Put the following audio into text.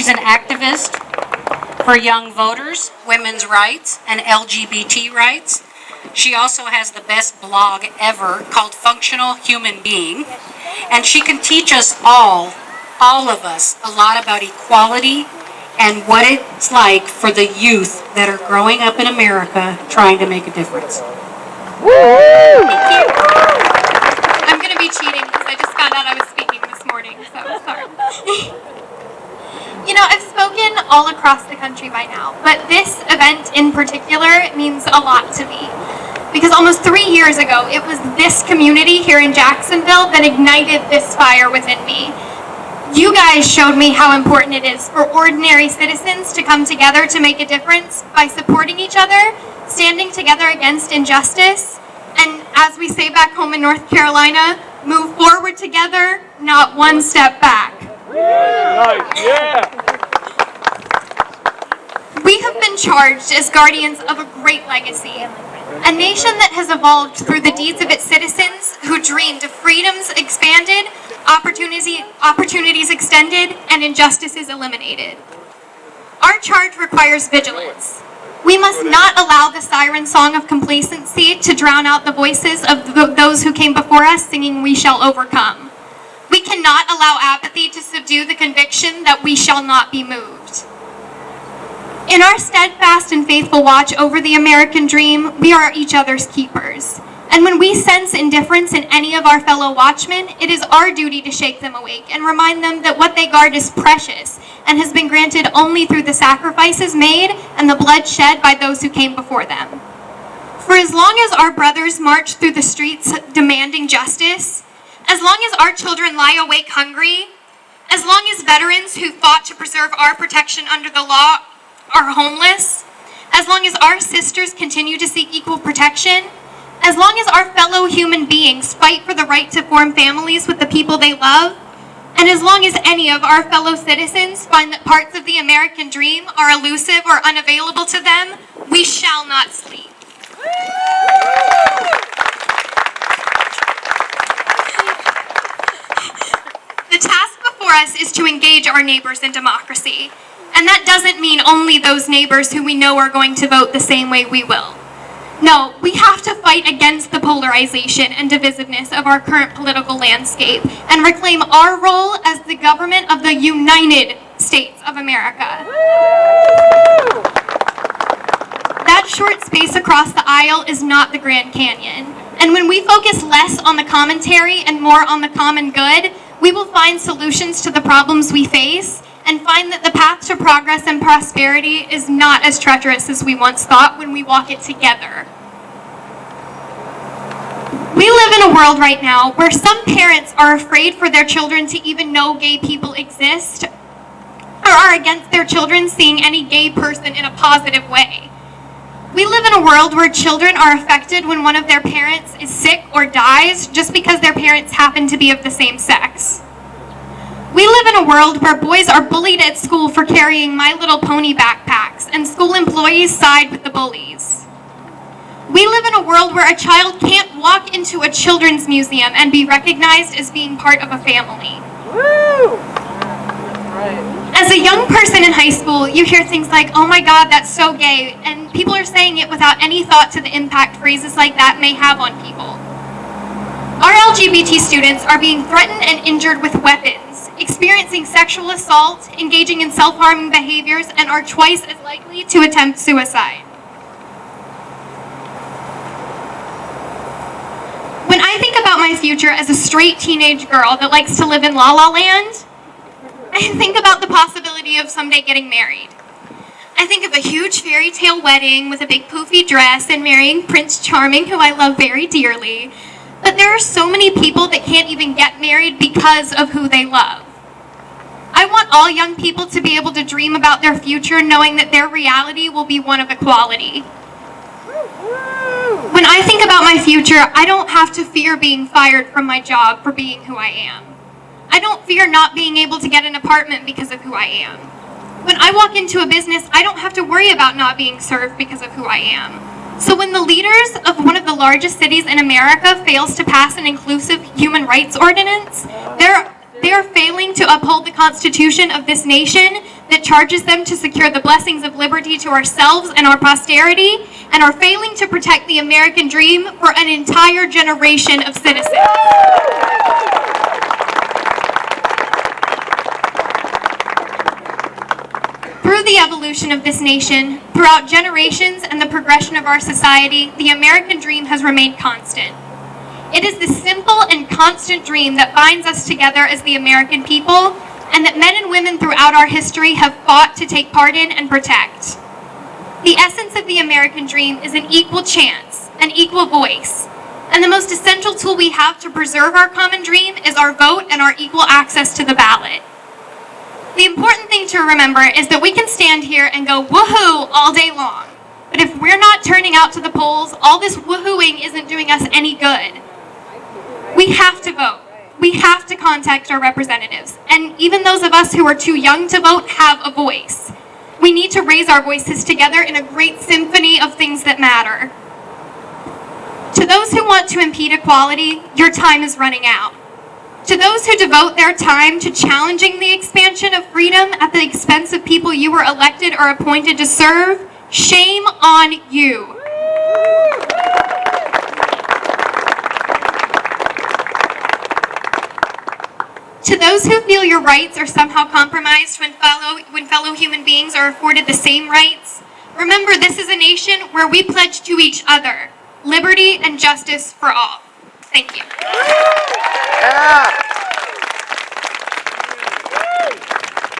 She's an activist for young voters, women's rights, and LGBT rights. She also has the best blog ever called Functional Human Being. And she can teach us all of us, a lot about equality and what it's like for the youth that are growing up in America trying to make a difference. Thank you. I'm going to be cheating because I just found out I was speaking this morning, so sorry. You know, I've spoken all across the country by now, but this event in particular means a lot to me. Because almost 3 years ago, it was this community here in Jacksonville that ignited this fire within me. You guys showed me how important it is for ordinary citizens to come together to make a difference by supporting each other, standing together against injustice, and as we say back home in North Carolina, move forward together, not one step back. Yeah. We have been charged as guardians of a great legacy, a nation that has evolved through the deeds of its citizens who dreamed of freedoms expanded, opportunities extended, and injustices eliminated. Our charge requires vigilance. We must not allow the siren song of complacency to drown out the voices of those who came before us singing "We shall overcome." We cannot allow apathy to subdue the conviction that we shall not be moved. In our steadfast and faithful watch over the American dream, we are each other's keepers. And when we sense indifference in any of our fellow watchmen, it is our duty to shake them awake and remind them that what they guard is precious and has been granted only through the sacrifices made and the blood shed by those who came before them. For as long as our brothers march through the streets demanding justice, as long as our children lie awake hungry, as long as veterans who fought to preserve our protection under the law are homeless, as long as our sisters continue to seek equal protection, as long as our fellow human beings fight for the right to form families with the people they love, and as long as any of our fellow citizens find that parts of the American dream are elusive or unavailable to them, we shall not sleep. The task before us is to engage our neighbors in democracy. And that doesn't mean only those neighbors who we know are going to vote the same way we will. No, we have to fight against the polarization and divisiveness of our current political landscape and reclaim our role as the government of the United States of America. That short space across the aisle is not the Grand Canyon. And when we focus less on the commentary and more on the common good, we will find solutions to the problems we face and find that the path to progress and prosperity is not as treacherous as we once thought when we walk it together. We live in a world right now where some parents are afraid for their children to even know gay people exist, or are against their children seeing any gay person in a positive way. We live in a world where children are affected when one of their parents is sick or dies just because their parents happen to be of the same sex. We live in a world where boys are bullied at school for carrying My Little Pony backpacks, and school employees side with the bullies. We live in a world where a child can't walk into a children's museum and be recognized as being part of a family. Woo! As a young person in high school, you hear things like, "Oh my God, that's so gay," and people are saying it without any thought to the impact phrases like that may have on people. Our LGBT students are being threatened and injured with weapons, experiencing sexual assault, engaging in self-harming behaviors, and are twice as likely to attempt suicide. When I think about my future as a straight teenage girl that likes to live in La La Land, I think about the possibility of someday getting married. I think of a huge fairy tale wedding with a big poofy dress and marrying Prince Charming, who I love very dearly. But there are so many people that can't even get married because of who they love. I want all young people to be able to dream about their future knowing that their reality will be one of equality. When I think about my future, I don't have to fear being fired from my job for being who I am. I don't fear not being able to get an apartment because of who I am. When I walk into a business, I don't have to worry about not being served because of who I am. So when the leaders of one of the largest cities in America fails to pass an inclusive human rights ordinance, They are failing to uphold the Constitution of this nation that charges them to secure the blessings of liberty to ourselves and our posterity, and are failing to protect the American dream for an entire generation of citizens. Through the evolution of this nation, throughout generations and the progression of our society, the American dream has remained constant. It is the simple and constant dream that binds us together as the American people, and that men and women throughout our history have fought to take part in and protect. The essence of the American dream is an equal chance, an equal voice, and the most essential tool we have to preserve our common dream is our vote and our equal access to the ballot. The important thing to remember is that we can stand here and go woohoo all day long, but if we're not turning out to the polls, all this woohooing isn't doing us any good. We have to vote. We have to contact our representatives. And even those of us who are too young to vote have a voice. We need to raise our voices together in a great symphony of things that matter. To those who want to impede equality, your time is running out. To those who devote their time to challenging the expansion of freedom at the expense of people you were elected or appointed to serve, shame on you. To those who feel your rights are somehow compromised when fellow human beings are afforded the same rights, remember this is a nation where we pledge to each other liberty and justice for all. Thank you. Yeah.